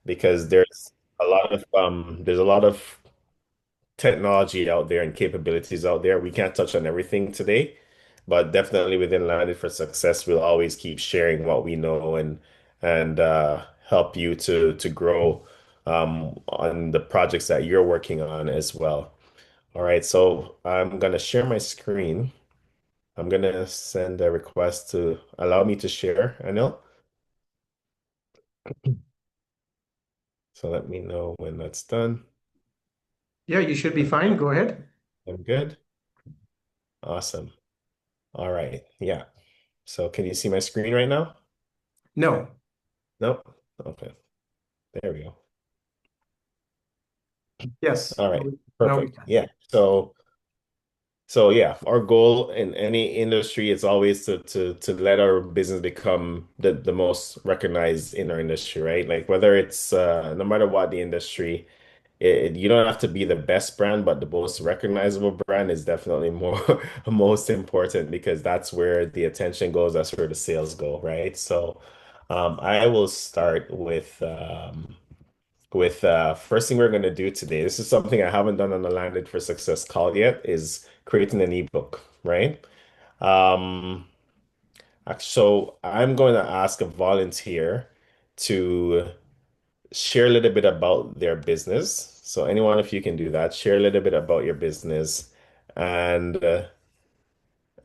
because there's a lot of technology out there and capabilities out there. We can't touch on everything today, but definitely within Landed for Success, we'll always keep sharing what we know and help you to grow on the projects that you're working on as well. All right, so I'm gonna share my screen. I'm gonna send a request to allow me to share, Anil. So let me know when that's done. Yeah, you should be fine. Go ahead. I'm good. Awesome. All right. Yeah. So can you see my screen right now? No. Nope. Okay. There we go. Yes. All right. Now we Perfect. can. Yeah. So yeah, our goal in any industry is always to let our business become the most recognized in our industry, right? Like whether it's no matter what the industry, you don't have to be the best brand, but the most recognizable brand is definitely more most important because that's where the attention goes, that's where the sales go, right? So I will start with first thing we're going to do today. This is something I haven't done on the Landed for Success call yet, is creating an ebook, right? Um, so I'm going to ask a volunteer to share a little bit about their business. So anyone, if you can do that, share a little bit about your business, and uh,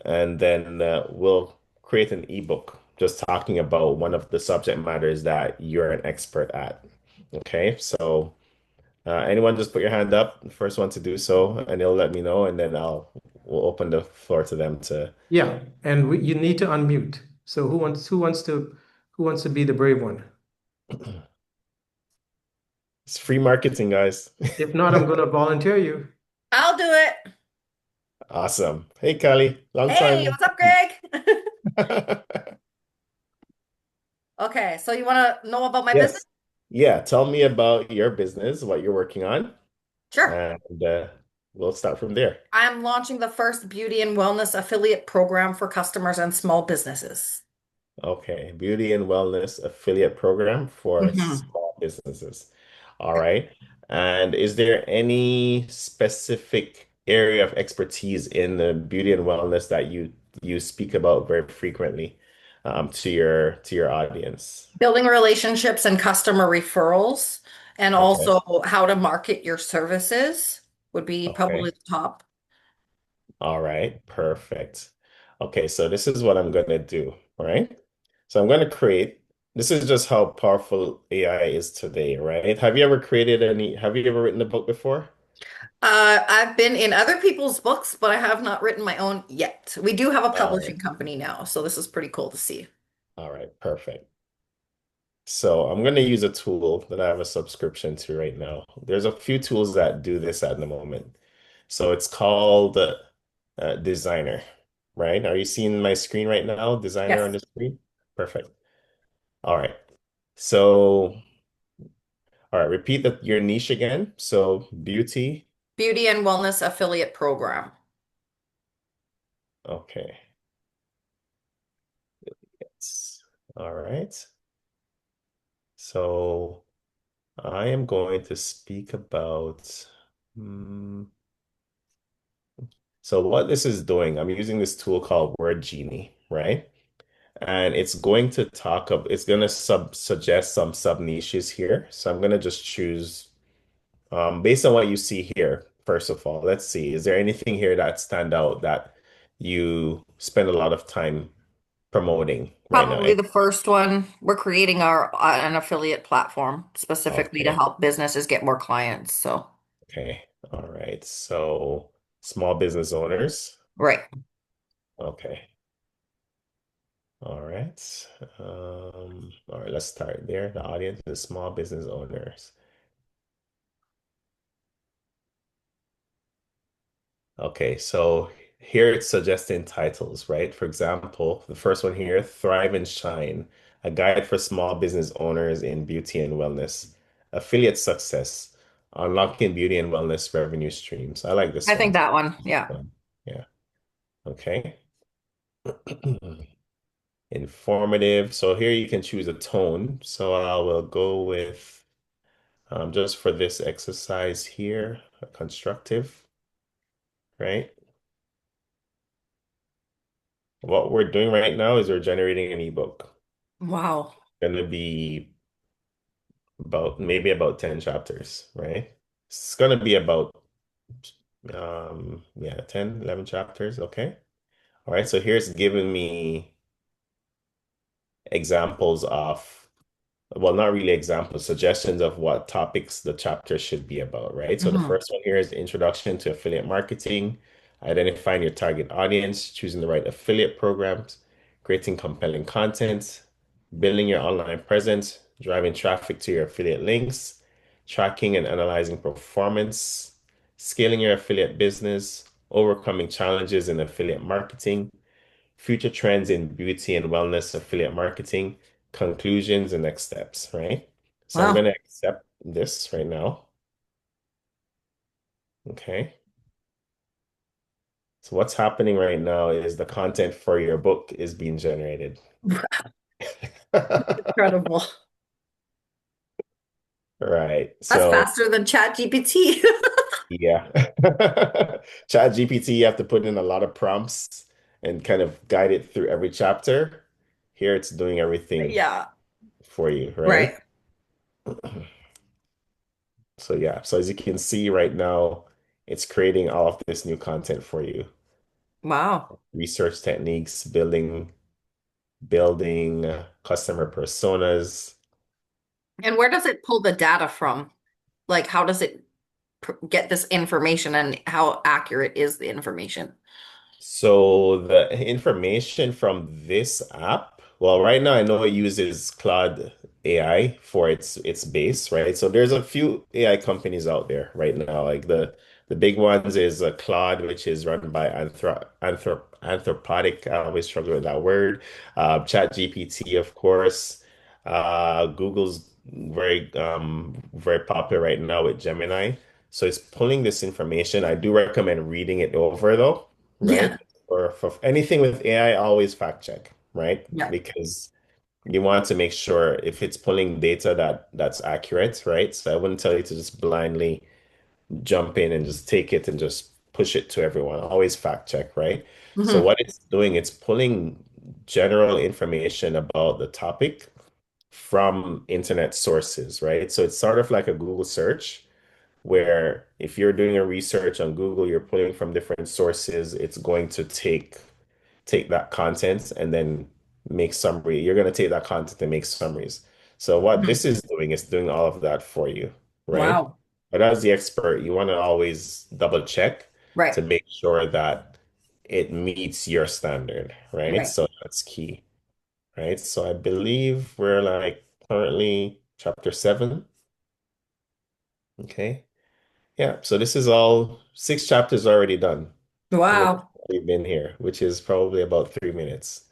and then we'll create an ebook just talking about one of the subject matters that you're an expert at. Okay, so. Anyone just put your hand up, first one to do so, and they'll let me know, and then we'll open the floor to them to. Yeah, and you need to unmute. So who wants to be the brave one? It's free marketing, guys. If not, I'm going to volunteer you. I'll do it. Awesome. Hey, Callie, long Hey, time. what's up, Greg? Okay, so you want to know about my business? Yes. Yeah, tell me about your business, what you're working on, Sure. and we'll start from there. I'm launching the first beauty and wellness affiliate program for customers and small businesses. Okay, beauty and wellness affiliate program for Mhm. small businesses. All right. And is there any specific area of expertise in the beauty and wellness that you speak about very frequently to your audience? Building relationships and customer referrals, and Okay. also how to market your services would be probably Okay. the top. All right. Perfect. Okay, so this is what I'm going to do. All right. So I'm going to create, this is just how powerful AI is today, right? Have you ever written a book before? I've been in other people's books, but I have not written my own yet. We do have a All right. publishing company now, so this is pretty cool to see. All right. Perfect. So I'm going to use a tool that I have a subscription to right now. There's a few tools that do this at the moment. So it's called Designer, right? Are you seeing my screen right now? Designer on Yes. the screen? Perfect. All right. So, all right, repeat your niche again. So beauty. Beauty and wellness affiliate program. Okay. Yes. All right. So I am going to speak about. hmm, So what this is doing, I'm using this tool called Word Genie, right? And it's going to suggest some sub niches here. So I'm going to just choose based on what you see here. First of all, let's see. Is there anything here that stand out that you spend a lot of time promoting right now? Probably the first one. We're creating our an affiliate platform specifically to Okay. help businesses get more clients. So, Okay. All right. So small business owners. right. Okay. All right. All right, let's start there. The audience is small business owners. Okay, so here it's suggesting titles, right? For example, the first one here, Thrive and Shine, a guide for small business owners in beauty and wellness. Affiliate success, unlocking beauty and wellness revenue streams. I like I this think one. that one. Yeah. Yeah. Okay. Informative. So here you can choose a tone. So I will go with. just for this exercise here, constructive, right? What we're doing right now is we're generating an ebook. Wow. Going to be about maybe about 10 chapters, right? It's going to be about yeah, 10, 11 chapters, okay? All right, so here's giving me examples of well, not really examples, suggestions of what topics the chapter should be about, right? So the Hmm. first one here is the introduction to affiliate marketing, identifying your target audience, choosing the right affiliate programs, creating compelling content, building your online presence, driving traffic to your affiliate links, tracking and analyzing performance, scaling your affiliate business, overcoming challenges in affiliate marketing, future trends in beauty and wellness affiliate marketing, conclusions and next steps, right? So I'm going Wow. to accept this right now. Okay. So what's happening right now is the content for your book is being generated. Incredible. Right. That's So faster than Chat GPT. yeah. Chat GPT, you have to put in a lot of prompts and kind of guide it through every chapter. Here it's doing everything Yeah. for you, Right. right? So yeah, so as you can see right now, it's creating all of this new content for you. Wow. Research techniques, building customer personas. And where does it pull the data from? Like, how does it get this information and how accurate is the information? So the information from this app, well, right now I know it uses Claude AI for its base, right? So there's a few AI companies out there right now. Like the big ones is Claude, which is run by Anthropic. I always struggle with that word. ChatGPT, of course. Google's very popular right now with Gemini. So it's pulling this information. I do recommend reading it over though, Yeah. right? Or for anything with AI, always fact check, right? Yeah. Because you want to make sure if it's pulling data that's accurate, right? So I wouldn't tell you to just blindly jump in and just take it and just push it to everyone. Always fact check, right? So Hmm. what it's doing, it's pulling general information about the topic from internet sources, right? So it's sort of like a Google search where if you're doing a research on Google, you're pulling from different sources, it's going to take that content and then make summary. You're going to take that content and make summaries. So what this is doing is doing all of that for you, right? Wow. But as the expert, you want to always double check Right. to make sure that it meets your standard, right? Right. So that's key, right? So I believe we're like currently chapter 7. Okay. Yeah. So this is all 6 chapters already done. And Wow. we've been here, which is probably about 3 minutes,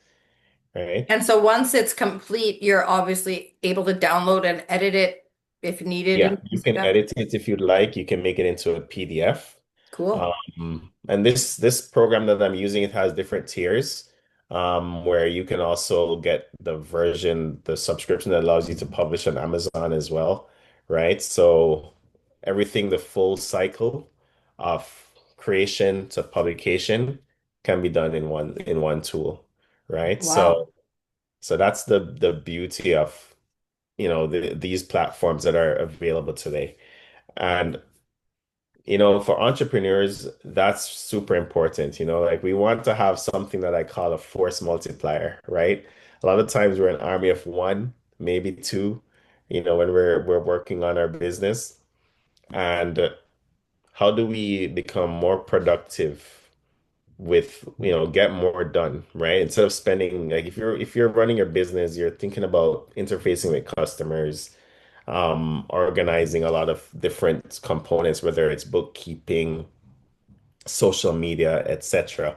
right? And so once it's complete, you're obviously able to download and edit it if needed Yeah, and you things like can that. edit it if you'd like. You can make it into a PDF. Cool. And this program that I'm using, it has different tiers, where you can also get the version, the subscription that allows you to publish on Amazon as well, right? So everything, the full cycle of creation to publication can be done in one tool, right? Wow. So that's the beauty of these platforms that are available today. And for entrepreneurs, that's super important. Like we want to have something that I call a force multiplier, right? A lot of times we're an army of one, maybe two, when we're working on our business. And how do we become more productive with, get more done, right? Instead of spending, like if you're running your business, you're thinking about interfacing with customers, organizing a lot of different components, whether it's bookkeeping, social media, etc.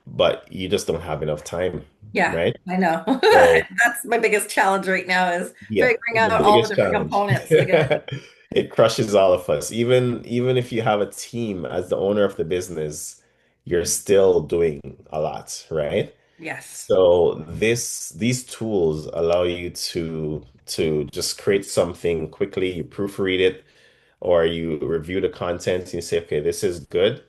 But you just don't have enough time, Yeah, right? I know. So That's my biggest challenge right now is yeah, figuring the out all the biggest different challenge. components together. It crushes all of us. Even if you have a team as the owner of the business, you're still doing a lot, right? Yes. So these tools allow you to to just create something quickly, you proofread it, or you review the content and you say, okay, this is good,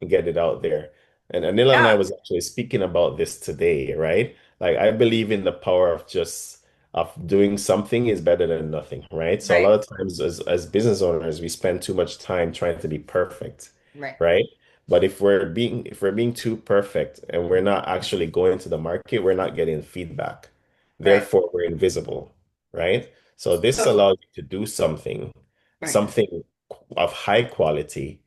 and get it out there. And Anila and I Yeah, was actually speaking about this today, right? Like I believe in the power of just of doing something is better than nothing, right? So a lot right, of times as business owners, we spend too much time trying to be perfect, right. right? But if we're being too perfect and we're not actually going to the market, we're not getting feedback. Right. Therefore, we're invisible, right? So this So, allows you to do something, right. something of high quality,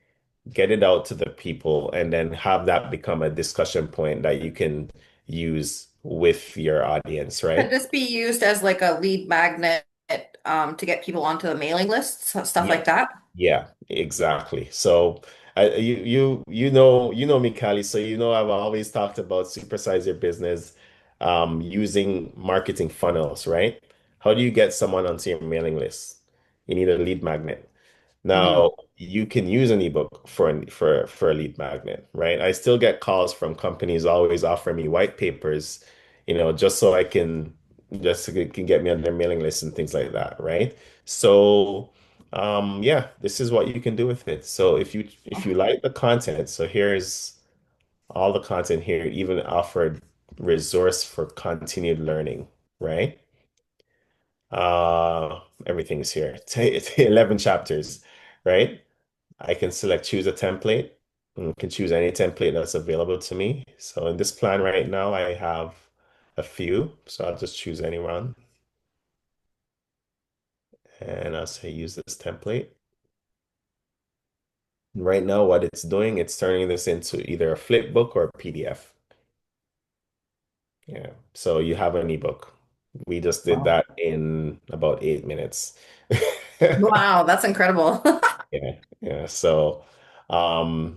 get it out to the people, and then have that become a discussion point that you can use with your audience, Could right? this be used as like a lead magnet to get people onto the mailing lists, stuff Yeah. like that? Yeah, exactly. So you know me, Callie, so you know I've always talked about supersize your business using marketing funnels, right? How do you get someone onto your mailing list? You need a lead magnet. Hmm. Now, you can use an ebook for a lead magnet, right? I still get calls from companies always offering me white papers, just so I can just so it can get me on their mailing list and things like that, right? So, yeah, this is what you can do with it. So if you like the content, so here's all the content here, even offered resource for continued learning, right? Everything's here. 11 chapters, right? I can select choose a template and can choose any template that's available to me. So in this plan right now, I have a few. So I'll just choose any one and I'll say use this template. Right now, what it's doing, it's turning this into either a flip book or a PDF. Yeah. So you have an ebook. We just did Wow. that in about 8 minutes. Wow, that's incredible. Yeah, yeah. So,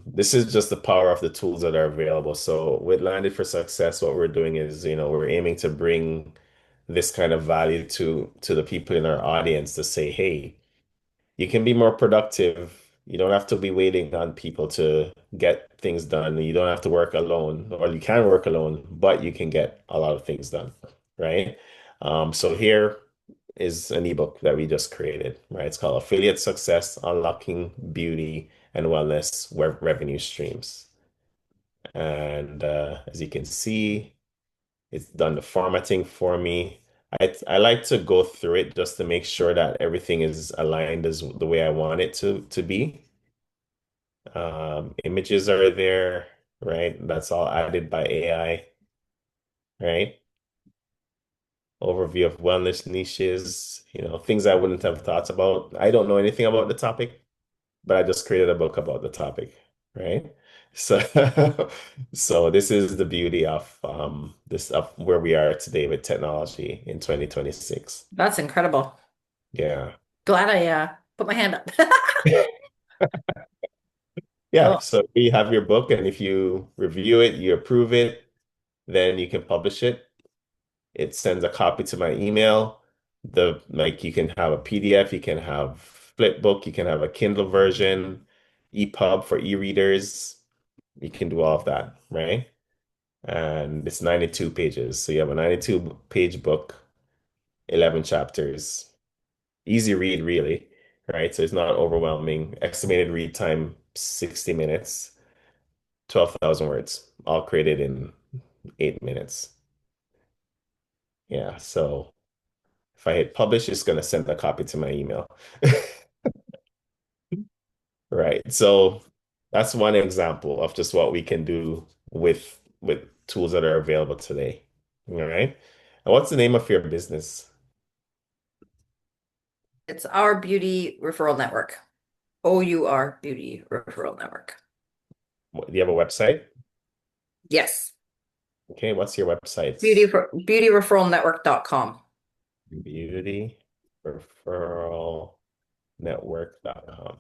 this is just the power of the tools that are available. So, with Landed for Success, what we're doing is, we're aiming to bring this kind of value to the people in our audience to say, hey, you can be more productive. You don't have to be waiting on people to get things done. You don't have to work alone, or you can work alone, but you can get a lot of things done, right? So here is an ebook that we just created, right? It's called Affiliate Success, Unlocking Beauty and Wellness Revenue Streams. And as you can see, it's done the formatting for me. I like to go through it just to make sure that everything is aligned as the way I want it to be. Images are there, right? That's all added by AI, right? Overview of wellness niches, things I wouldn't have thought about. I don't know anything about the topic, but I just created a book about the topic, right? So, so this is the beauty of this of where we are today with technology in 2026. That's incredible. Yeah. Glad I put my hand up. Yeah. Oh, So you have your book, and if you review it, you approve it, then you can publish it. It sends a copy to my email. You can have a PDF, you can have flipbook, you can have a Kindle version, EPUB for e-readers. You can do all of that, right? And it's 92 pages. So you have a 92 page book, 11 chapters. Easy read, really, right? So it's not overwhelming. Estimated read time 60 minutes, 12,000 words, all created in 8 minutes. Yeah. So if I hit publish, it's going to send a copy to my email. Right. So that's one example of just what we can do with tools that are available today. All right. And what's the name of your business? it's our beauty referral network. OUR beauty referral network. Do you have a website? Yes. Okay, what's your Beauty website? for beautyreferralnetwork.com. Beauty Referral Network.com.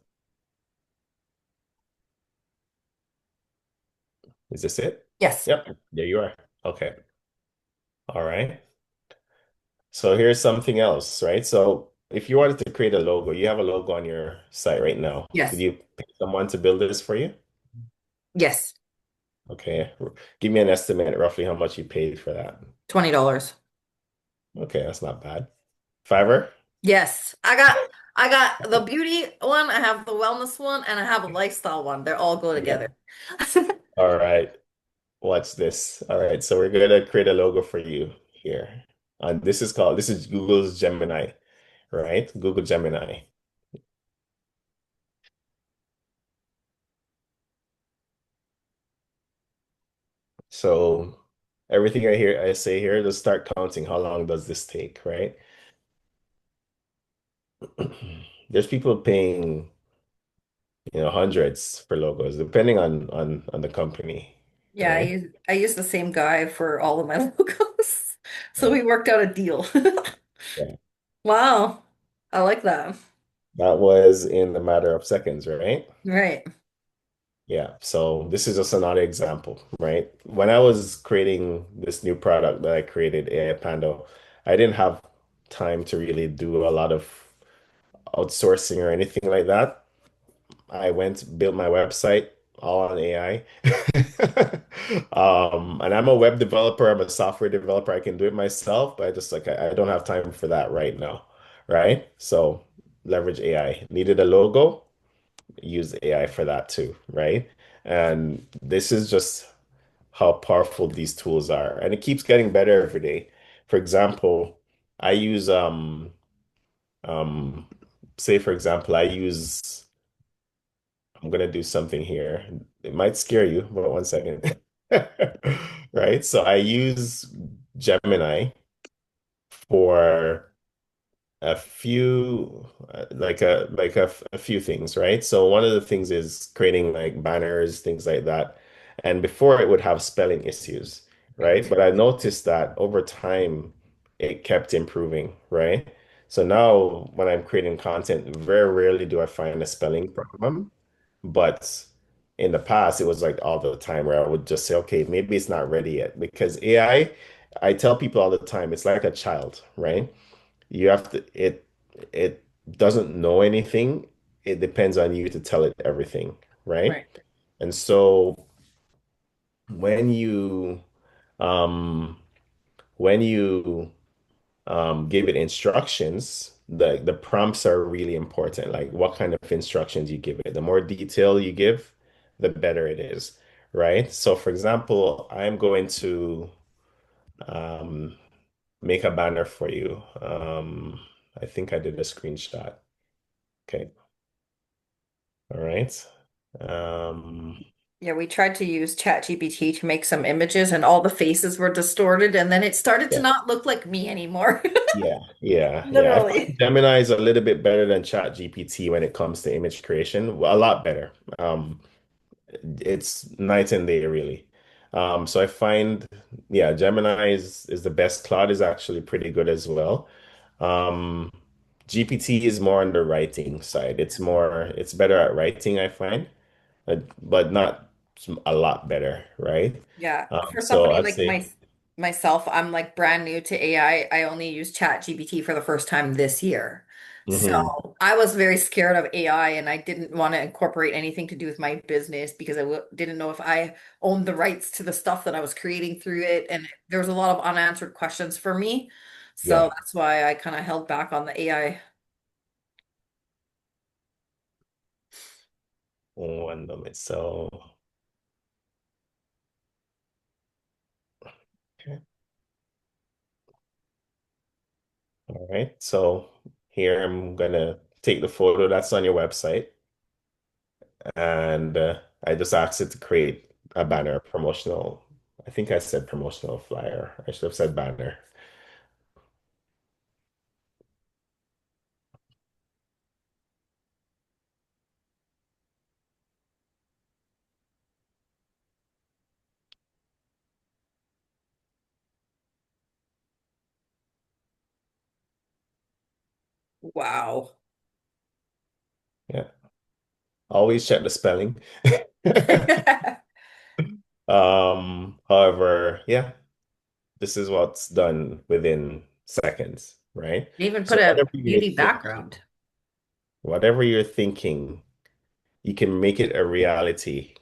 Is this it? Yes. Yep, there you are. Okay. All right. So here's something else, right? So if you wanted to create a logo, you have a logo on your site right now. Did Yes. you pay someone to build this for you? Yes. Okay. Give me an estimate roughly how much you paid for that. $20. Okay, that's not bad. Fiverr? Yes. I got the beauty one, I have the wellness one, and I have a lifestyle one. They all go Yeah. together. All right. Watch this. All right. So we're gonna create a logo for you here. And this is Google's Gemini, right? Google Gemini. So everything I say here, just start counting. How long does this take, right? There's people paying, hundreds for logos, depending on the company, Yeah, right? I use the same guy for all of my logos. So Yeah. we worked out a deal. Yeah. Wow. I like that. That was in a matter of seconds, right? Right. Yeah. So this is just another example, right? When I was creating this new product that I created, AI Pando, I didn't have time to really do a lot of outsourcing or anything like that. I went, built my website all on AI. And I'm a web developer, I'm a software developer. I can do it myself, but I just like I don't have time for that right now, right? So leverage AI. Needed a logo, use AI for that too, right? And this is just how powerful these tools are. And it keeps getting better every day. For example, I use um say for example, I use I'm gonna do something here. It might scare you, but one second. Right? So I use Gemini for a few a few things, right? So one of the things is creating like banners, things like that. And before it would have spelling issues, right? Right. But I noticed that over time it kept improving, right? So now when I'm creating content, very rarely do I find a spelling problem. But in the past, it was like all the time where I would just say, okay, maybe it's not ready yet. Because I tell people all the time, it's like a child, right? You have to, it doesn't know anything. It depends on you to tell it everything, right? Right. And so when you um when you give it instructions, the prompts are really important. Like what kind of instructions you give it. The more detail you give, the better it is, right? So for example, I'm going to um make a banner for you. I think I did a screenshot. Okay. All right. Um, Yeah, we tried to use ChatGPT to make some images and all the faces were distorted and then it started to yeah, not look like me anymore. yeah. I Literally. find Gemini is a little bit better than ChatGPT when it comes to image creation. Well, a lot better. It's night and day, really. So I find, yeah, Gemini is the best. Claude is actually pretty good as well. Um, GPT is more on the writing side. It's better at writing, I find, but not a lot better, right? Yeah, for So somebody I'd like say, myself, I'm like brand new to AI. I only used ChatGPT for the first time this year. mhm, So I was very scared of AI and I didn't want to incorporate anything to do with my business because I w didn't know if I owned the rights to the stuff that I was creating through it. And there was a lot of unanswered questions for me. So yeah, that's why I kind of held back on the AI. one moment. So, okay, all right. So here I'm gonna take the photo that's on your website, and I just asked it to create a banner, promotional. I think I said promotional flyer. I should have said banner. Wow. Yeah, always check the spelling. However, yeah, this is what's done within seconds, right? Even So put a beauty background. whatever you're thinking, you can make it a reality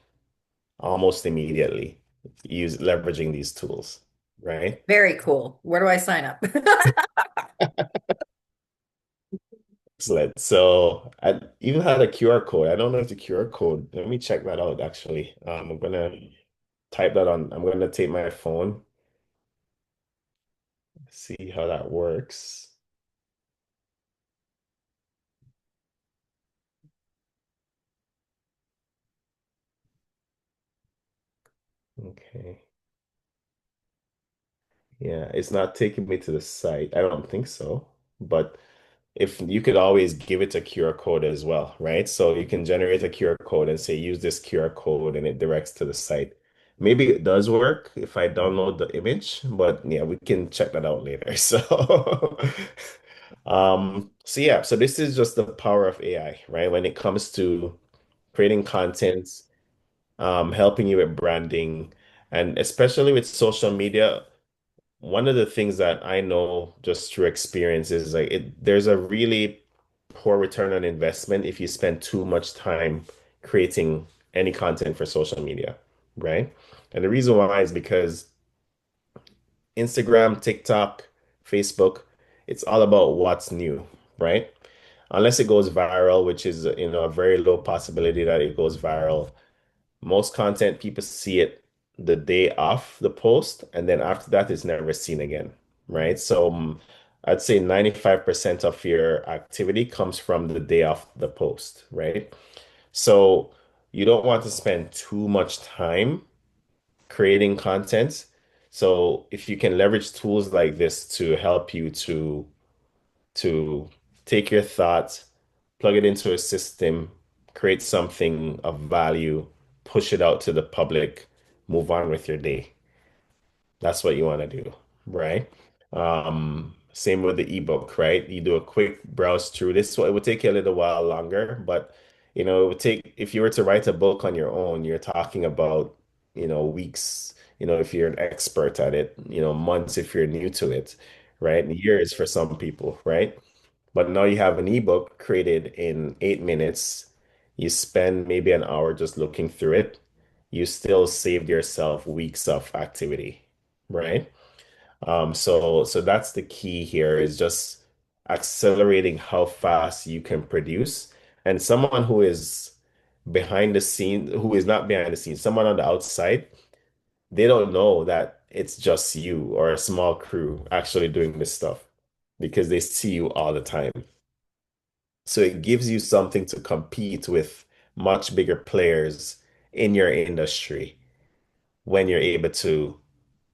almost immediately, use leveraging these tools, right? Very cool. Where do I sign up? Excellent. So I even had a QR code. I don't know if the QR code, let me check that out actually. I'm gonna type that on. I'm gonna take my phone, see how that works. Okay. Yeah, it's not taking me to the site. I don't think so. But if you could always give it a QR code as well, right? So you can generate a QR code and say, use this QR code and it directs to the site. Maybe it does work if I download the image, but yeah, we can check that out later. So, so yeah, so this is just the power of AI, right? When it comes to creating content, helping you with branding, and especially with social media. One of the things that I know just through experience is like there's a really poor return on investment if you spend too much time creating any content for social media, right? And the reason why is because Instagram, TikTok, Facebook, it's all about what's new, right? Unless it goes viral, which is, a very low possibility that it goes viral. Most content, people see it the day of the post, and then after that, it's never seen again, right? So I'd say 95% of your activity comes from the day of the post, right? So you don't want to spend too much time creating content. So if you can leverage tools like this to help you to take your thoughts, plug it into a system, create something of value, push it out to the public, move on with your day. That's what you want to do, right? Same with the ebook, right? You do a quick browse through this. So it would take you a little while longer, but it would take, if you were to write a book on your own, you're talking about, weeks, if you're an expert at it, months if you're new to it, right? And years for some people, right? But now you have an ebook created in 8 minutes. You spend maybe an hour just looking through it. You still saved yourself weeks of activity, right? So that's the key here is just accelerating how fast you can produce. And someone who is behind the scene, who is not behind the scenes, someone on the outside, they don't know that it's just you or a small crew actually doing this stuff because they see you all the time. So it gives you something to compete with much bigger players in your industry when you're able to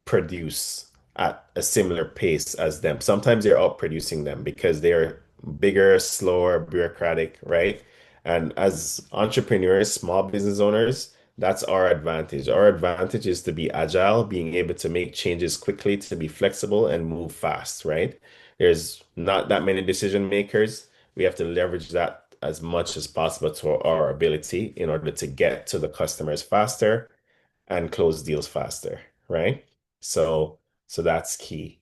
produce at a similar pace as them. Sometimes you're outproducing them because they're bigger, slower, bureaucratic, right? And as entrepreneurs, small business owners, that's our advantage. Our advantage is to be agile, being able to make changes quickly, to be flexible and move fast, right? There's not that many decision makers. We have to leverage that as much as possible to our ability in order to get to the customers faster and close deals faster, right? So, so that's key.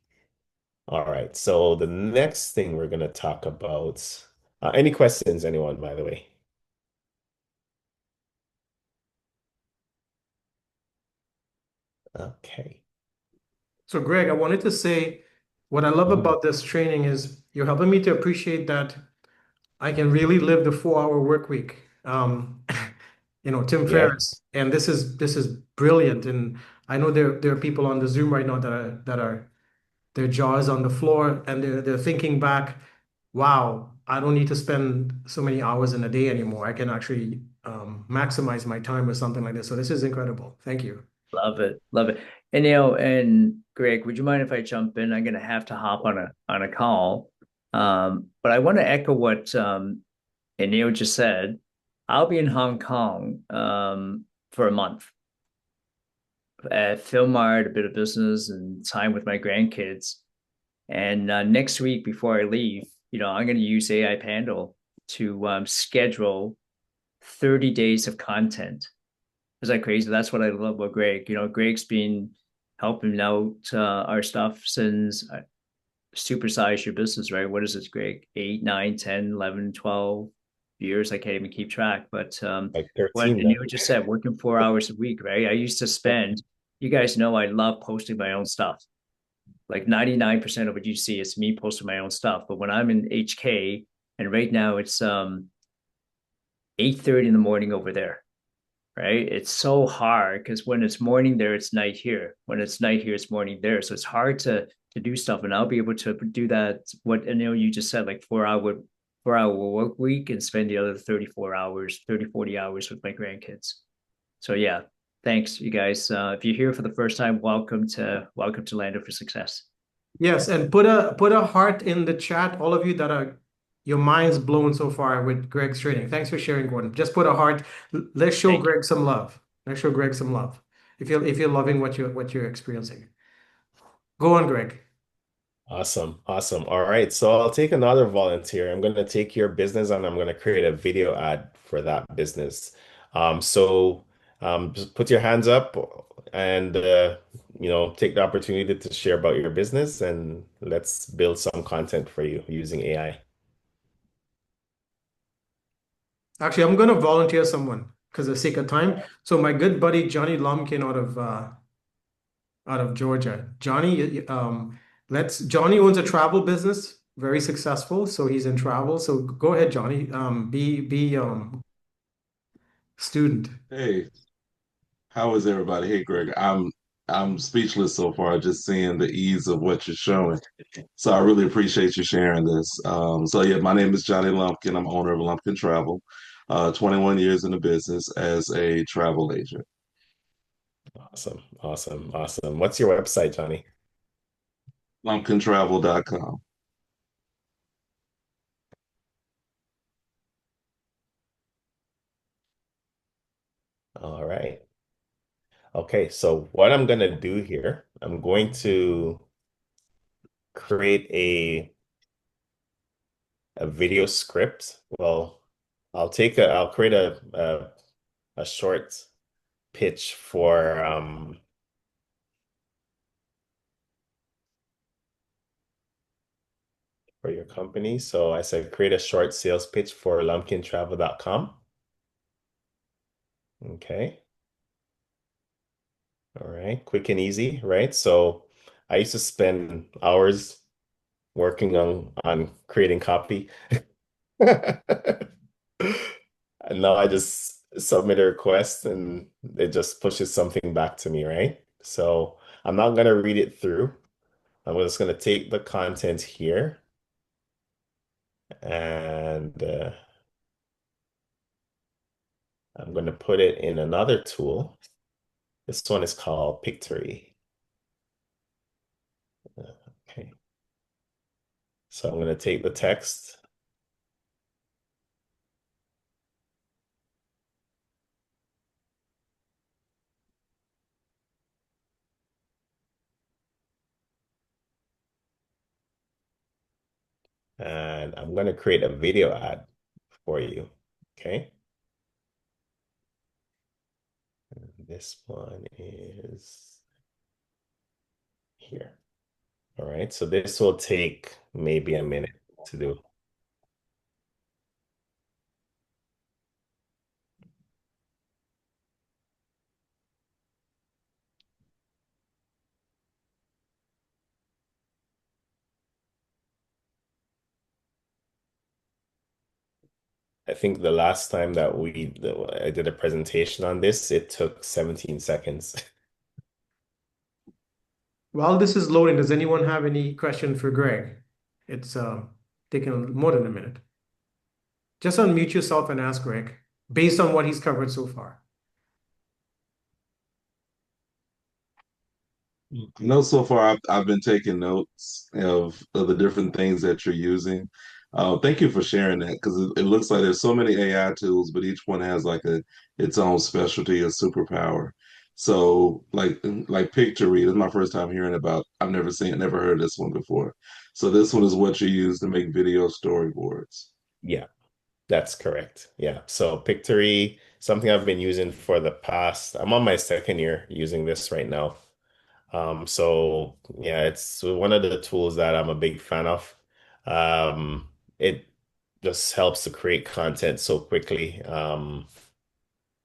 All right. So the next thing we're going to talk about, any questions, anyone, by the way? Okay. So, Greg, I wanted to say what I love Mhm. about this training is you're helping me to appreciate that I can really live the 4 hour work week. Tim Yeah. Ferriss, and this is brilliant. And I know there are people on the Zoom right now that are their jaws on the floor and they're thinking back, wow, I don't need to spend so many hours in a day anymore. I can actually maximize my time with something like this. So this is incredible. Thank you. Love it, love it. And and Greg, would you mind if I jump in? I'm gonna have to hop on a call. But I want to echo what Neil just said. I'll be in Hong Kong for a month at Film Art, a bit of business, and time with my grandkids. And next week, before I leave, I'm going to use AI Pando to schedule 30 days of content. Is that crazy? That's what I love about Greg. Greg's been helping out our stuff since supersize your business, right? What is this, Greg? 8, 9, 10, 11, 12 years. I can't even keep track. But Like what 13 now. Neil just said, working 4 hours a week, right? I used to spend, you guys know I love posting my own stuff. Like 99% of what you see is me posting my own stuff. But when I'm in HK, and right now it's 8:30 in the morning over there, right? It's so hard because when it's morning there, it's night here. When it's night here, it's morning there. So it's hard to do stuff. And I'll be able to do that. What and you just said, like 4 hour work week and spend the other 34 hours, 30, 40 hours with my grandkids. So yeah, thanks, you guys. If you're here for the first time, welcome to Lando for Success. Yes, and put a heart in the chat, all of you that are your minds blown so far with Greg's training. Thanks for sharing, Gordon. Just put a heart. Let's show Thank you. Greg some love. Let's show Greg some love. If you're loving what you're experiencing. Go on, Greg. Awesome. Awesome. All right. So I'll take another volunteer. I'm going to take your business and I'm going to create a video ad for that business. Just put your hands up and, take the opportunity to share about your business and let's build some content for you using AI. Actually, I'm going to volunteer someone because of the sake of time. So my good buddy Johnny Lumpkin out of Georgia. Let's Johnny owns a travel business, very successful. So he's in travel. So go ahead, Johnny. Be student. Hey, how is everybody? Hey, Greg. I'm speechless so far, just seeing the ease of what you're showing. So I really appreciate you sharing this. So yeah, my name is Johnny Lumpkin. I'm owner of Lumpkin Travel. 21 years in the business as a travel agent. Awesome. Awesome. Awesome. What's your website, Johnny? Lumpkintravel.com. All right. Okay. So what I'm going to do here, I'm going to create a video script. Well, I'll create a short pitch for your company. So I said create a short sales pitch for lumpkintravel.com. Okay. All right. Quick and easy, right? So I used to spend hours working on creating copy. And now I just submit a request and it just pushes something back to me, right? So I'm not going to read it through. I'm just going to take the content here and I'm going to put it in another tool. This one is called Pictory. Okay. So I'm going to take the text and I'm going to create a video ad for you. Okay. This one is here. All right. So this will take maybe a minute to do. I think the last time that I did a presentation on this, it took 17 seconds. While this is loading, does anyone have any question for Greg? It's taking more than a minute. Just unmute yourself and ask Greg based on what he's covered so far. No, so far I've been taking notes of the different things that you're using. Thank you for sharing that because it looks like there's so many AI tools, but each one has like a its own specialty or superpower. So like Pictory, this is my first time hearing about. I've never heard this one before. So this one is what you use to make video storyboards. Yeah, that's correct. Yeah. So Pictory, something I've been using for the past, I'm on my second year using this right now. So yeah, it's one of the tools that I'm a big fan of. It just helps to create content so quickly.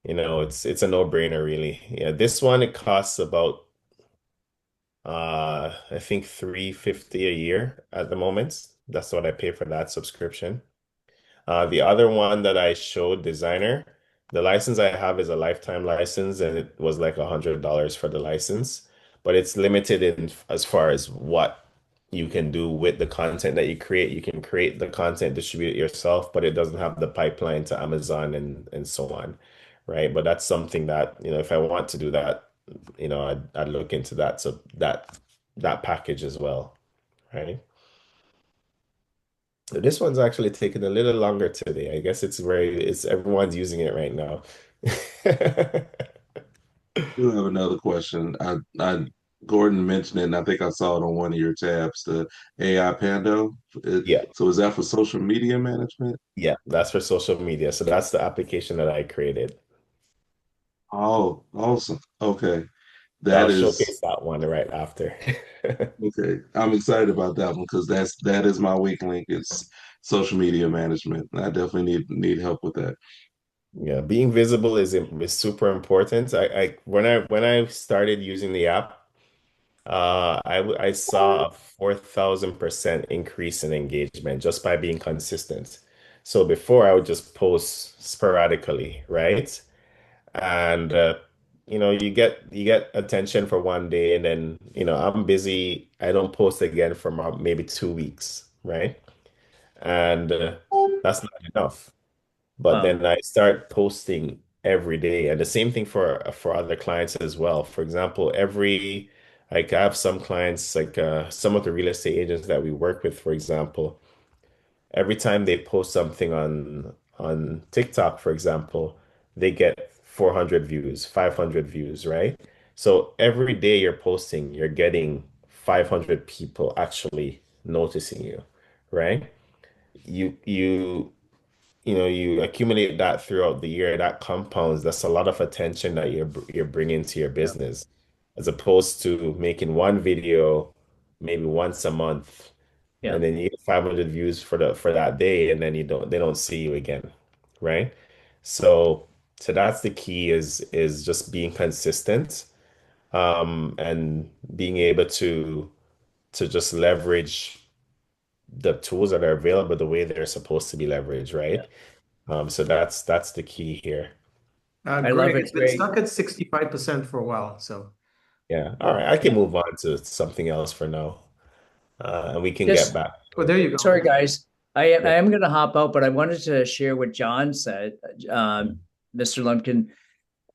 It's a no-brainer really. Yeah, this one it costs about I think 350 a year at the moment. That's what I pay for that subscription. The other one that I showed, designer, the license I have is a lifetime license, and it was like $100 for the license. But it's limited in as far as what you can do with the content that you create. You can create the content, distribute it yourself, but it doesn't have the pipeline to Amazon and so on, right? But that's something that, if I want to do that, I'd look into that. So that package as well, right? This one's actually taking a little longer today. I guess it's everyone's using it right now. do have another question. Gordon mentioned it, and I think I saw it on one of your tabs, the AI Pando. Yeah, So is that for social media management? yeah, that's for social media. So that's the application that I created. Oh, awesome. Okay. So I'll That is showcase that one right after. okay. I'm excited about that one because that is my weak link. It's social media management. I definitely need help with that. Yeah, being visible is super important. I when I started using the app, I saw a 4,000% increase in engagement just by being consistent. So before I would just post sporadically, right? And you get attention for one day, and then I'm busy. I don't post again for maybe 2 weeks, right? And that's not enough. But Wow. then I start posting every day, and the same thing for other clients as well. For example, like I have some clients, like some of the real estate agents that we work with, for example, every time they post something on TikTok, for example, they get 400 views, 500 views, right? So every day you're posting, you're getting 500 people actually noticing you, right? You accumulate that throughout the year, that compounds. That's a lot of attention that you're bringing to your Yeah. business, as opposed to making one video maybe once a month, Yeah. and then you get 500 views for that day, and then they don't see you again, right? So so that's the key is just being consistent, and being able to just leverage the tools that are available the way they're supposed to be leveraged, Yeah. right? So that's the key here. I Greg, love it, it's been Greg. stuck at 65% for a while. So Yeah. All right. I can move on to something else for now, and we can get Just back oh, to there it. you go. sorry, guys. I Yeah. am going to hop out, but I wanted to share what John said. Mr. Lumpkin,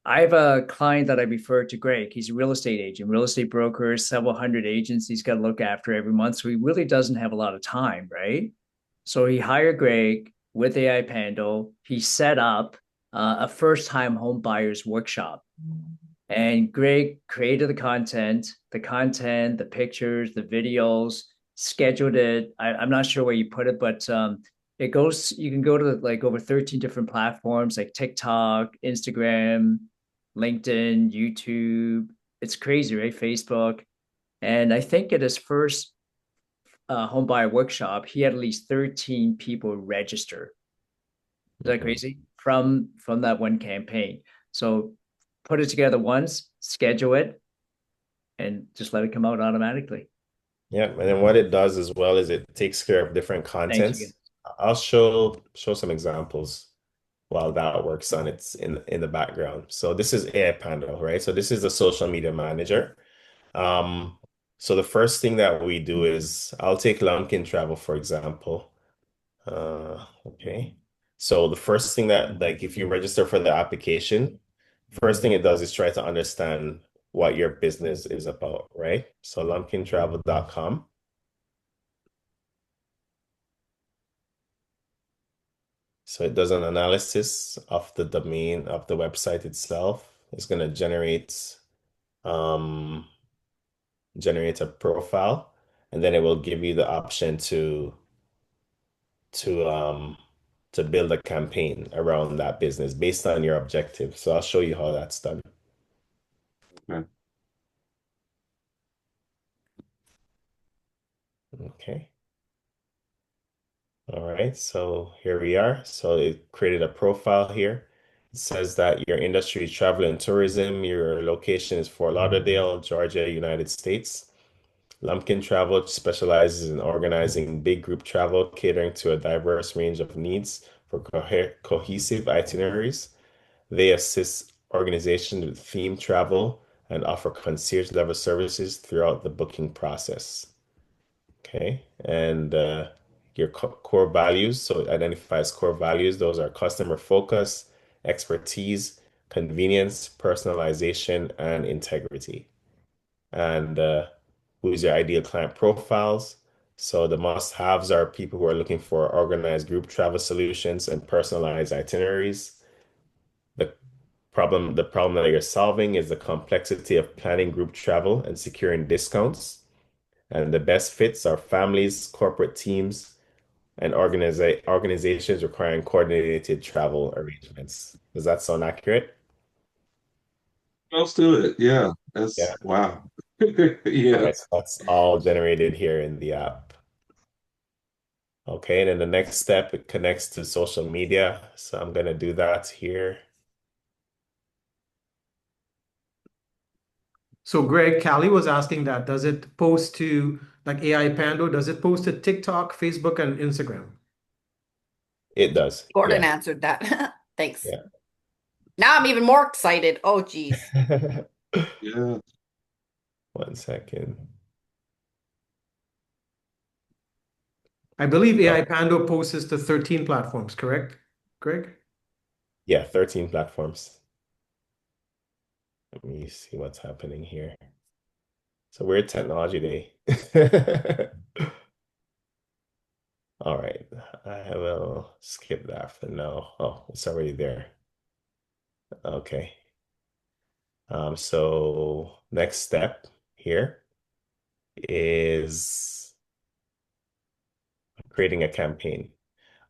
I have a client that I refer to Greg. He's a real estate agent, real estate broker, several hundred agents he's got to look after every month. So he really doesn't have a lot of time, right? So he hired Greg with AI Pando. He set up a first time home buyers workshop. And Greg created the pictures, the videos, scheduled it. I'm not sure where you put it, but you can go to like over 13 different platforms like TikTok, Instagram, LinkedIn, YouTube. It's crazy, right? Facebook. And I think at his first home buyer workshop, he had at least 13 people register. Is that Mhm. crazy? From that one campaign. So put it together once, schedule it, and just let it come out automatically. Yeah. And then what it does as well is it takes care of different Thank you. contents. I'll show some examples while that works on its in the background. So this is AI Pando, right? So this is the social media manager. Um, so the first thing that we do is I'll take Lumpkin Travel, for example. Okay. So the first thing that, like, if you register for the application, first thing it does is try to understand what your business is about, right? So lumpkintravel.com. So it does an analysis of the domain of the website itself. It's going to um, generate a profile, and then it will give you the option to um, to build a campaign around that business based on your objective. So I'll show you how that's done. Okay. Okay. All right. So here we are. So it created a profile here. It says that your industry is travel and tourism. Your location is Fort Lauderdale, Georgia, United States. Lumpkin Travel specializes in organizing big group travel, catering to a diverse range of needs for cohesive itineraries. They assist organizations with themed travel and offer concierge level services throughout the booking process. Okay. And your core values. So it identifies core values. Those are customer focus, expertise, convenience, personalization, and integrity. And who's your ideal client profiles? So the must-haves are people who are looking for organized group travel solutions and personalized itineraries. The the problem that you're solving is the complexity of planning group travel and securing discounts. And the best fits are families, corporate teams, and organizations requiring coordinated travel arrangements. Does that sound accurate? Close to it. Yeah. Yeah. That's wow. All Yeah. right, so that's all generated here in the app. Okay, and then the next step, it connects to social media. So I'm gonna do that here. So Greg, Callie was asking that, does it post to like AI Pando, does it post to TikTok, Facebook, and Instagram? It does. Gordon Yeah. answered that. Thanks. Yeah. Now I'm even more excited. Oh, geez. Yeah. One second. I believe Oh, AI Pando posts to 13 platforms, correct, Greg? yeah, 13 platforms. Let me see what's happening here. It's a weird technology day. All right, I will skip that for now. Oh, it's already there. Okay. So next step here is creating a campaign.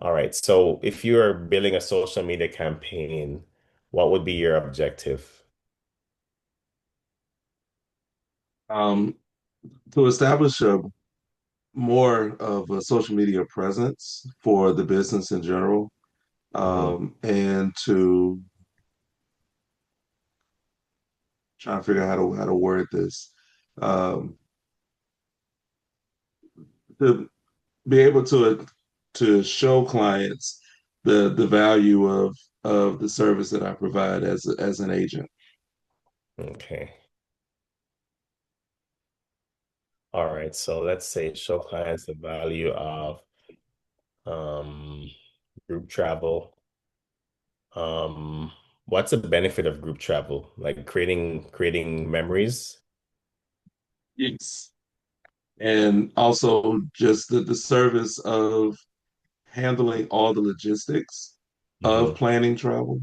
All right. So if you are building a social media campaign, what would be your objective? Um, to establish a more of a social media presence for the business in general, Hmm. and to try to figure out how to word this, um, to be able to show clients the value of the service that I provide as an agent. Okay. All right. So let's say show clients the value of um, group travel. Um, what's the benefit of group travel? Like creating memories? Yes. And also just the service of handling all the logistics of Hmm. planning travel.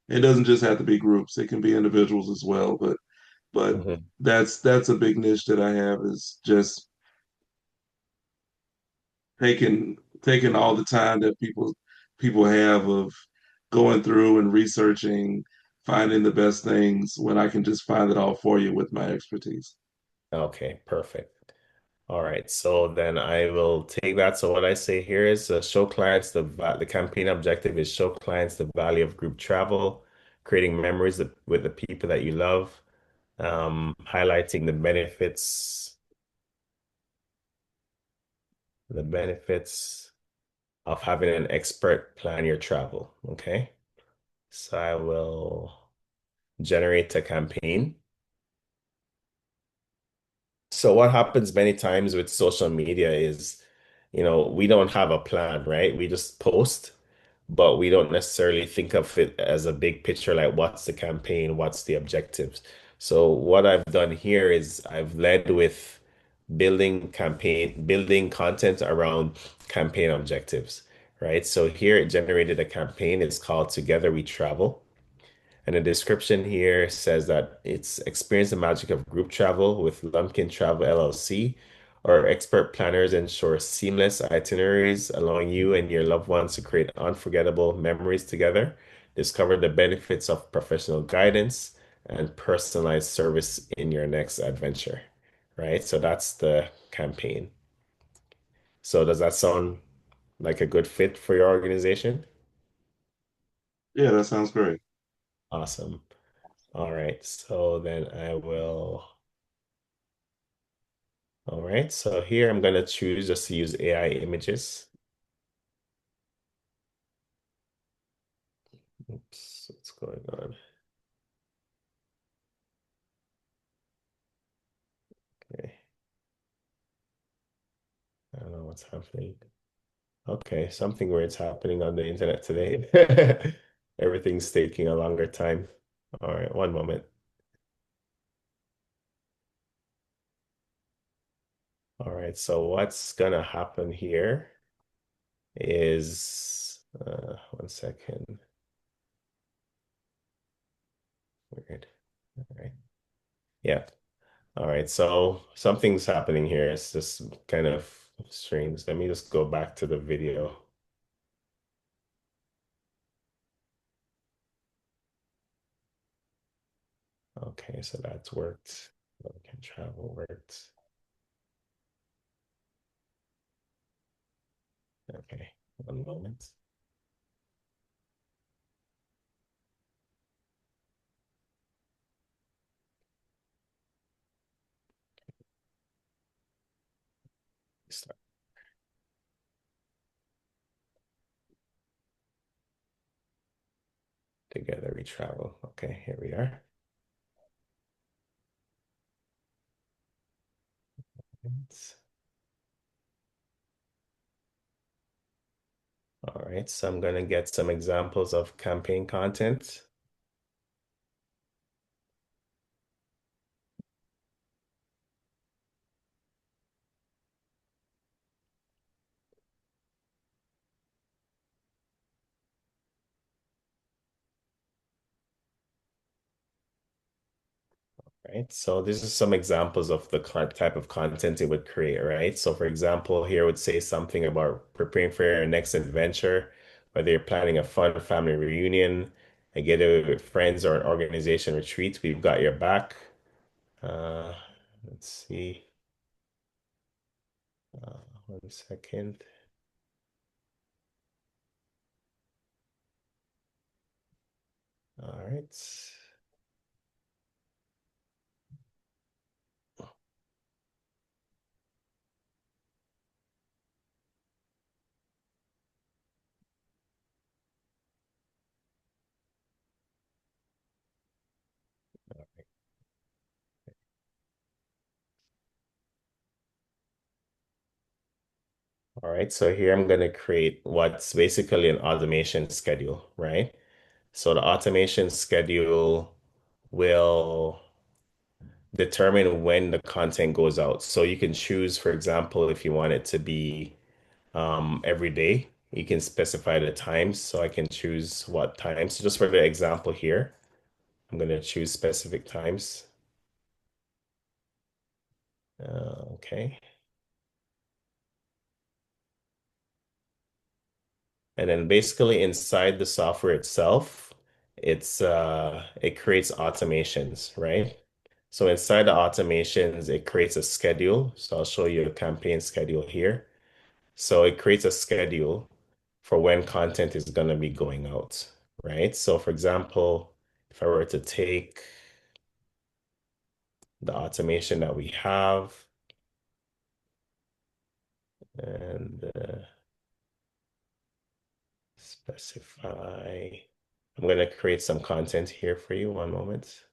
It doesn't just have to be groups; it can be individuals as well. But Hmm. that's a big niche that I have is just taking all the time that people have of going through and researching, finding the best things when I can just find it all for you with my expertise. Okay, perfect. All right, so then I will take that. So what I say here is show clients the campaign objective is show clients the value of group travel, creating memories with the people that you love, highlighting the benefits of having an expert plan your travel. Okay, so I will generate a campaign. So what happens many times with social media is, we don't have a plan, right? We just post, but we don't necessarily think of it as a big picture, like what's the campaign, what's the objectives. So what I've done here is I've led with building content around campaign objectives, right? So here it generated a campaign. It's called Together We Travel. And the description here says that it's experience the magic of group travel with Lumpkin Travel LLC. Our expert planners ensure seamless itineraries, allowing you and your loved ones to create unforgettable memories together. Discover the benefits of professional guidance and personalized service in your next adventure. Right? So that's the campaign. So does that sound like a good fit for your organization? Yeah, that sounds great. Awesome. All right. So then I will. All right, so here I'm going to choose just to use AI images. Oops, what's going on? Okay, I don't know what's happening. Okay, something weird's happening on the internet today. Everything's taking a longer time. All right, one moment. All right, so what's gonna happen here is one second. Weird. All right. Yeah. All right, so something's happening here. It's just kind of strange. Let me just go back to the video. Okay, so that's worked. Can travel worked. Okay, one moment. Start together, we travel. Okay, here we are. All right, so I'm gonna get some examples of campaign content. Right? So this is some examples of the type of content it would create, right? So for example, here would say something about preparing for your next adventure, whether you're planning a fun family reunion, a getaway with friends, or an organization retreat, we've got your back. Uh, let's see. Uh, one second. All right. All right. So here I'm going to create what's basically an automation schedule, right? So the automation schedule will determine when the content goes out. So you can choose, for example, if you want it to be every day, you can specify the times. So I can choose what times. So just for the example here, I'm going to choose specific times. Okay. And then basically inside the software itself, it creates automations, right? So inside the automations, it creates a schedule. So I'll show you a campaign schedule here. So it creates a schedule for when content is going to be going out, right? So for example, if I were to take the automation that we have and specify, I'm going to create some content here for you. One moment.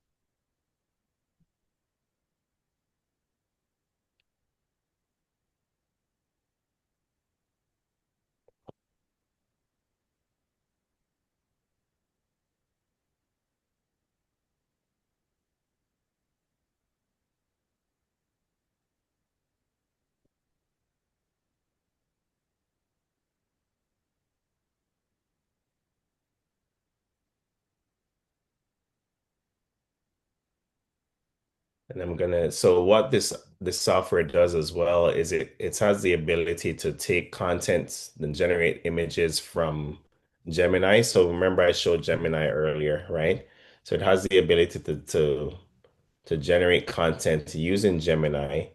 And I'm gonna, so what this software does as well is it has the ability to take content and generate images from Gemini. So remember I showed Gemini earlier, right? So it has the ability to generate content using Gemini,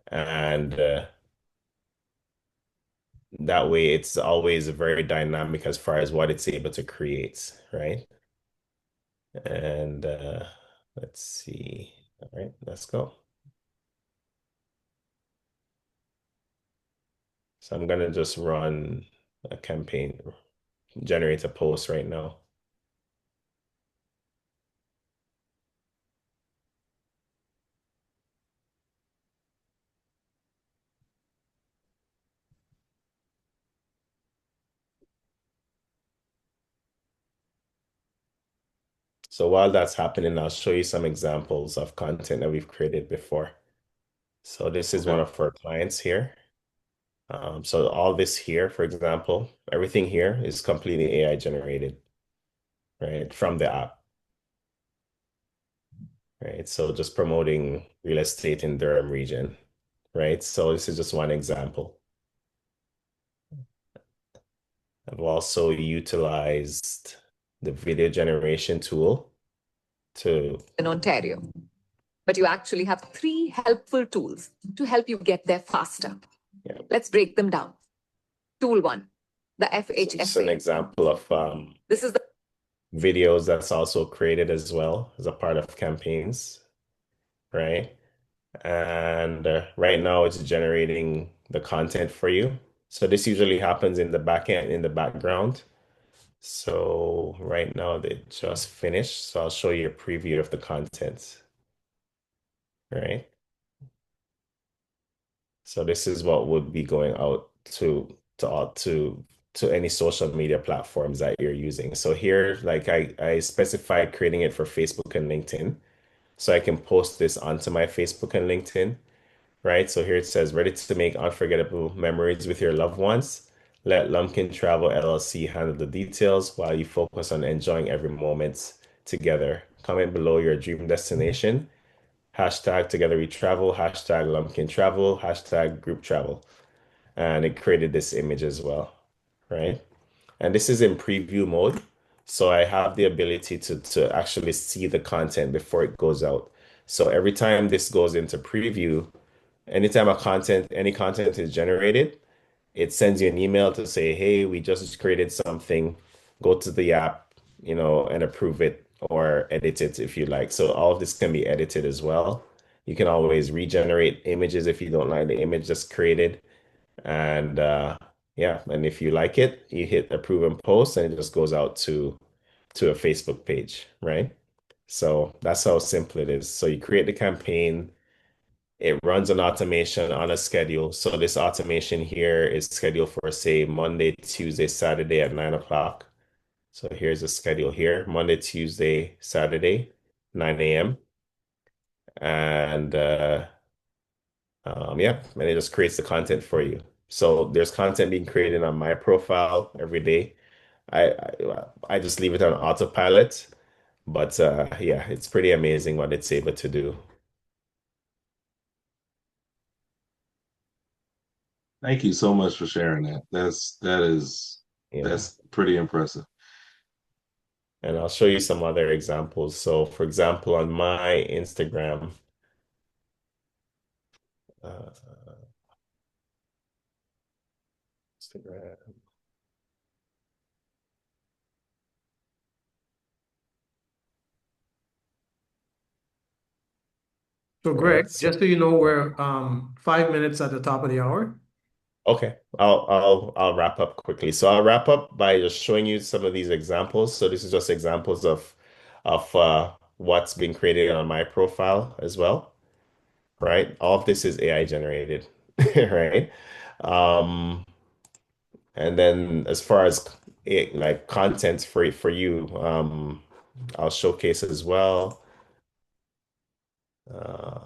and that way it's always very dynamic as far as what it's able to create, right? And let's see. All right, let's go. So I'm gonna just run a campaign, generate a post right now. So while that's happening, I'll show you some examples of content that we've created before. So this is one Okay. of our clients here. So all this here, for example, everything here is completely AI generated, right, from the app, right? So just promoting real estate in Durham region, right? So this is just one example. I've also utilized the video generation tool to, in Ontario, but you actually have three helpful tools to help you get there faster. yeah. Let's break them down. Tool one, the So this is an FHFA. example of This is the videos that's also created as well as a part of campaigns, right? And right now it's generating the content for you. So this usually happens in the back end, in the background. So right now they just finished. So I'll show you a preview of the content, right? So this is what would be going out to any social media platforms that you're using. So here, like I specified creating it for Facebook and LinkedIn. So I can post this onto my Facebook and LinkedIn, right? So here it says, ready to make unforgettable memories with your loved ones. Let Lumpkin Travel LLC handle the details while you focus on enjoying every moment together. Comment below your dream destination. Hashtag together we travel, hashtag Lumpkin Travel, hashtag group travel. And it created this image as well, right? And this is in preview mode. So I have the ability to actually see the content before it goes out. So every time this goes into preview, anytime any content is generated, it sends you an email to say, hey, we just created something. Go to the app, and approve it or edit it if you like. So all of this can be edited as well. You can always regenerate images if you don't like the image just created. And yeah, and if you like it, you hit approve and post, and it just goes out to a Facebook page, right? So that's how simple it is. So you create the campaign, it runs an automation on a schedule. So this automation here is scheduled for, say, Monday, Tuesday, Saturday at 9 o'clock. So here's a schedule here, Monday, Tuesday, Saturday, 9 a.m. And yeah, and it just creates the content for you. So there's content being created on my profile every day. I just leave it on autopilot, but yeah, it's pretty amazing what it's able to do. Thank you so much for sharing that. Yeah. That's pretty impressive. And I'll show you some other examples. So, for example, on my uh, Instagram, So Greg, right? So, just so you know, we're 5 minutes at the top of the hour. okay, I'll wrap up quickly. So I'll wrap up by just showing you some of these examples. So this is just examples of what's been created on my profile as well, right? All of this is AI generated, right? Um, and then as far as like content for you, I'll showcase as well. Uh,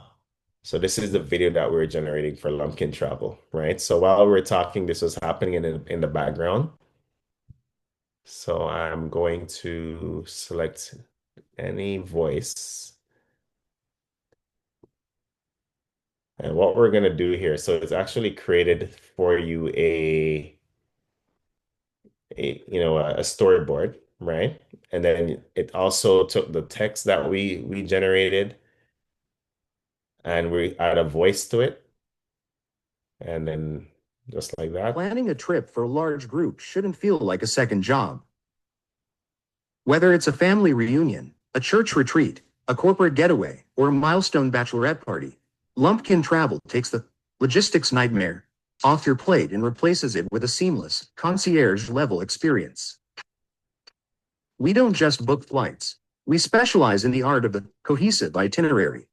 so this is the video that we're generating for Lumpkin Travel, right? So while we're talking, this was happening in the background. So I'm going to select any voice. And what we're going to do here, so it's actually created for you a storyboard, right? And then it also took the text that we generated and we add a voice to it. And then just like that. Planning a trip for a large group shouldn't feel like a second job. Whether it's a family reunion, a church retreat, a corporate getaway, or a milestone bachelorette party, Lumpkin Travel takes the logistics nightmare off your plate and replaces it with a seamless, concierge-level experience. We don't just book flights. We specialize in the art of the cohesive itinerary.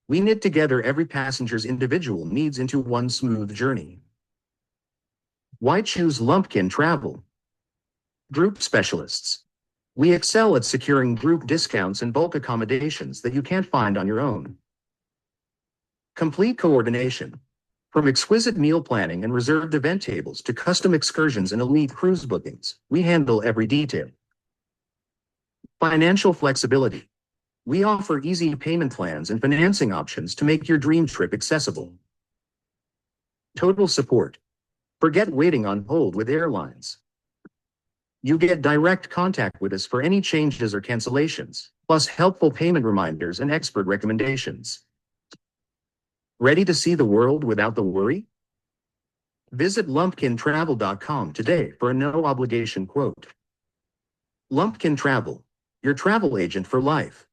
We knit together every passenger's individual needs into one smooth journey. Why choose Lumpkin Travel? Group specialists. We excel at securing group discounts and bulk accommodations that you can't find on your own. Complete coordination. From exquisite meal planning and reserved event tables to custom excursions and elite cruise bookings, we handle every detail. Financial flexibility. We offer easy payment plans and financing options to make your dream trip accessible. Total support. Forget waiting on hold with airlines. You get direct contact with us for any changes or cancellations, plus helpful payment reminders and expert recommendations. Ready to see the world without the worry? Visit lumpkintravel.com today for a no obligation quote. Lumpkin Travel, your travel agent for life.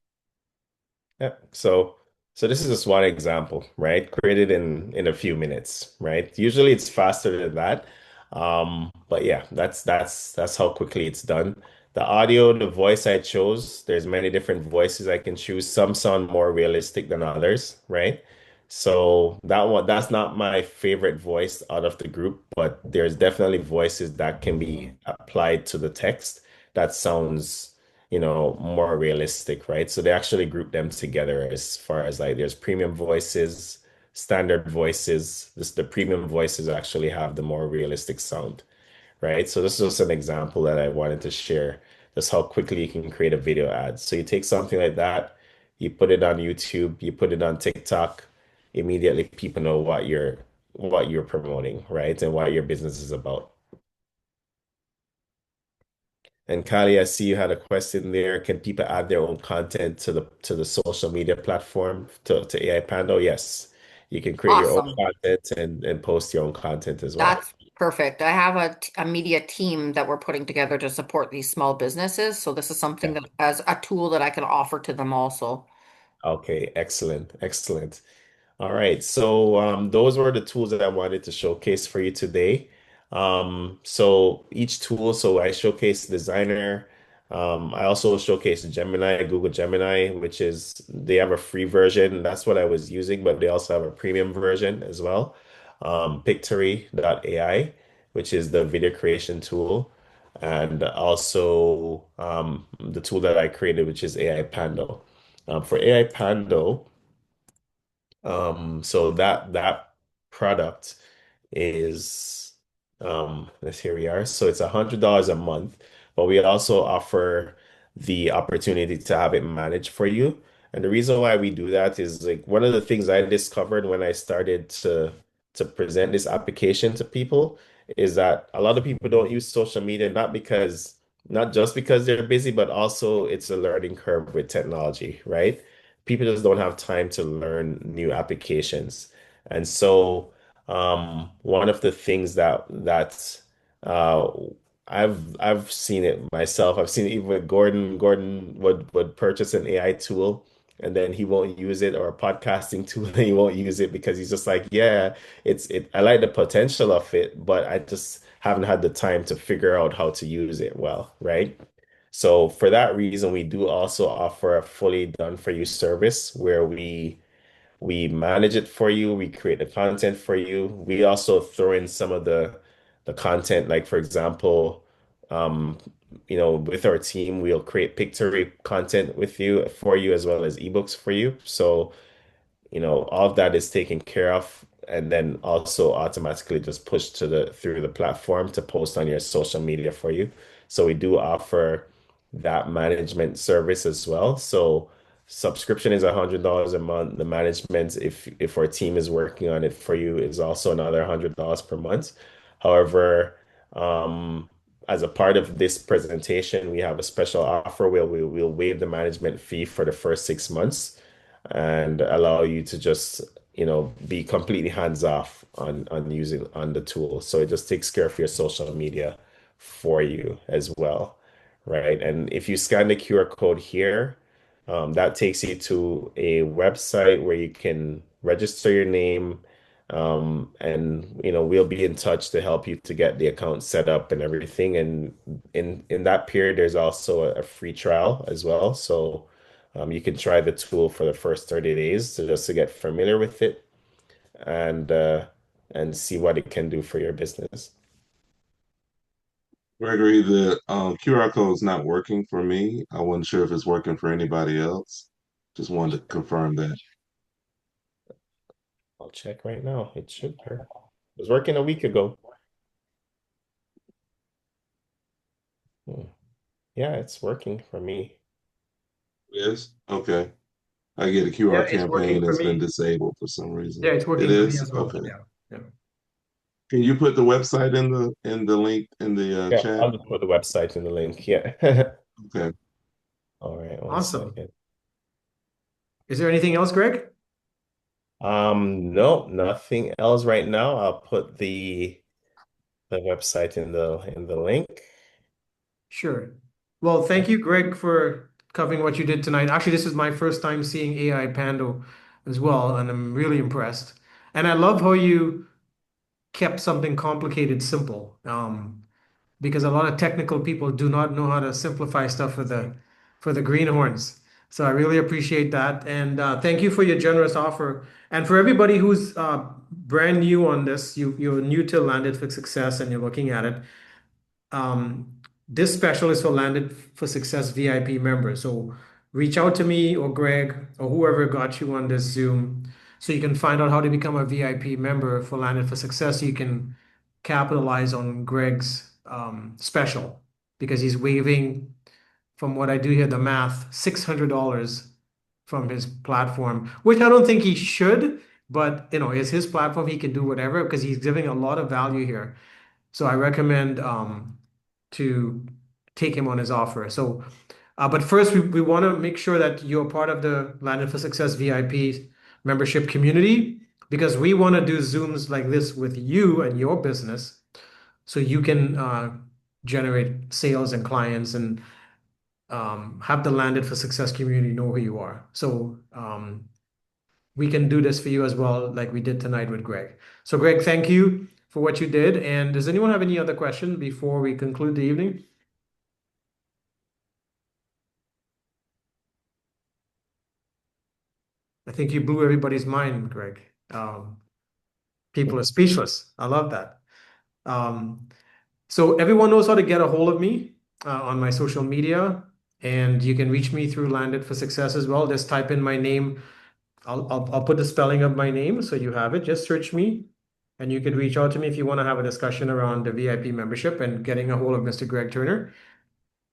Yeah. So this is just one example, right? Created in a few minutes, right? Usually it's faster than that. But yeah, that's how quickly it's done. The audio, the voice I chose, there's many different voices I can choose. Some sound more realistic than others, right? So that's not my favorite voice out of the group, but there's definitely voices that can be applied to the text that sounds more realistic, right? So they actually group them together as far as like there's premium voices, standard voices. The premium voices actually have the more realistic sound, right? So this is just an example that I wanted to share. Just how quickly you can create a video ad. So you take something like that, you put it on YouTube, you put it on TikTok, immediately people know what you're promoting, right? And what your business is about. And Kylie, I see you had a question there. Can people add their own content to the social media platform to AI Pando? Yes. You can create your own Awesome. content and post your own content as well. That's perfect. I have a media team that we're putting together to support these small businesses. So this is something Yeah. that as a tool that I can offer to them also. Okay, excellent, excellent. All right, so those were the tools that I wanted to showcase for you today. So each tool, so I showcased Designer. I also showcased Gemini, Google Gemini, which is they have a free version. That's what I was using, but they also have a premium version as well. Pictory.ai, which is the video creation tool, and also the tool that I created, which is AI Pando. For AI Pando. So that product is this here we are. So it's $100 a month, but we also offer the opportunity to have it managed for you. And the reason why we do that is like one of the things I discovered when I started to present this application to people is that a lot of people don't use social media, not just because they're busy, but also it's a learning curve with technology, right? People just don't have time to learn new applications. And so one of the things that uh, I've seen it myself. I've seen it even with Gordon. Gordon would purchase an AI tool and then he won't use it, or a podcasting tool and he won't use it because he's just like, yeah, I like the potential of it, but I just haven't had the time to figure out how to use it well, right? So for that reason, we do also offer a fully done for you service where we manage it for you, we create the content for you. We also throw in some of the content, like for example, um, with our team, we'll create pictorial content with you for you as well as ebooks for you. So all of that is taken care of and then also automatically just pushed through the platform to post on your social media for you. So we do offer that management service as well. So subscription is $100 a month. The management, if our team is working on it for you, is also another $100 per month. However, as a part of this presentation, we have a special offer where we'll waive the management fee for the first 6 months and allow you to just be completely hands off on using on the tool. So it just takes care of your social media for you as well, right? And if you scan the QR code here, that takes you to a website where you can register your name, and we'll be in touch to help you to get the account set up and everything. And in that period, there's also a free trial as well. So you can try the tool for the first 30 days to get familiar with it and uh, and see what it can do for your business. Gregory, the QR code is not working for me. I wasn't sure if it's working for anybody else. Just wanted to confirm that. I'll check right now. It should work. It was working a week ago. Hmm. Yeah, it's working for me. Yes? Okay. I get a Yeah, QR it's working campaign for that's been me. disabled for some reason. Yeah, it's It working for me is? as well. Okay. Yeah. Yeah. Can you put the website in the link in the Yeah, chat? I'll just put the website in the link. Yeah. Okay. All right, one Awesome. second. Is there anything else, Greg? No, nothing else right now. I'll put the website in the link. Sure. Well, thank you, Greg, for covering what you did tonight. Actually, this is my first time seeing AI Pando as well, and I'm really impressed. And I love how you kept something complicated simple. Because a lot of technical people do not know how to simplify stuff for the greenhorns. So I really appreciate that, and thank you for your generous offer. And for everybody who's brand new on this, you're new to Landed for Success, and you're looking at it. Um, this special is for Landed for Success VIP members. So reach out to me or Greg or whoever got you on this Zoom so you can find out how to become a VIP member for Landed for Success. So you can capitalize on Greg's special because he's waiving, from what I do here, the math, $600 from his platform, which I don't think he should, but it's his platform. He can do whatever because he's giving a lot of value here. So I recommend to take him on his offer. So, but first, we want to make sure that you're part of the Landed for Success VIP membership community because we want to do Zooms like this with you and your business so you can generate sales and clients and have the Landed for Success community know who you are. So we can do this for you as well, like we did tonight with Greg. So, Greg, thank you for what you did. And does anyone have any other question before we conclude the evening? I think you blew everybody's mind, Greg. People are speechless. I love that. Um, so everyone knows how to get a hold of me on my social media, and you can reach me through Landed for Success as well. Just type in my name. I'll put the spelling of my name so you have it. Just search me, and you could reach out to me if you want to have a discussion around the VIP membership and getting a hold of Mr. Greg Turner.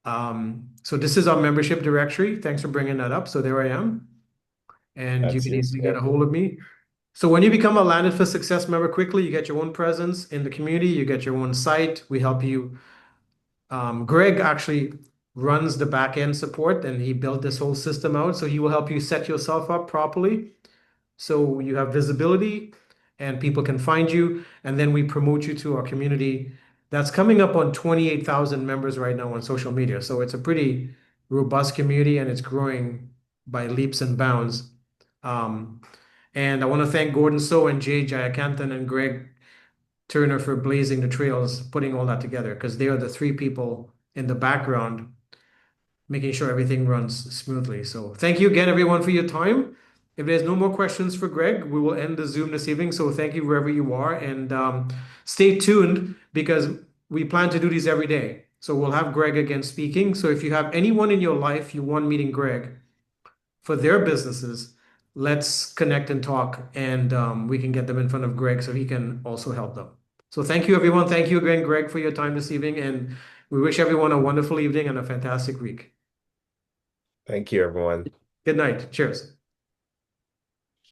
So this is our membership directory. Thanks for bringing that up. So there I am, and you That's can it. easily Yeah. get a hold of me. So when you become a Landed for Success member quickly, you get your own presence in the community, you get your own site. We help you. Greg actually runs the back end support and he built this whole system out. So he will help you set yourself up properly so you have visibility and people can find you. And then we promote you to our community that's coming up on 28,000 members right now on social media. So it's a pretty robust community and it's growing by leaps and bounds. Um, and I want to thank Gordon So and Jay Jayakanthan and Greg Turner for blazing the trails, putting all that together, because they are the three people in the background making sure everything runs smoothly. So thank you again, everyone, for your time. If there's no more questions for Greg, we will end the Zoom this evening. So thank you wherever you are, and stay tuned because we plan to do these every day. So we'll have Greg again speaking. So if you have anyone in your life you want meeting Greg, for their businesses, let's connect and talk, and we can get them in front of Greg so he can also help them. So thank you, everyone. Thank you again, Greg, for your time this evening, and we wish everyone a wonderful evening and a fantastic week. Thank you, everyone. Good night. Cheers.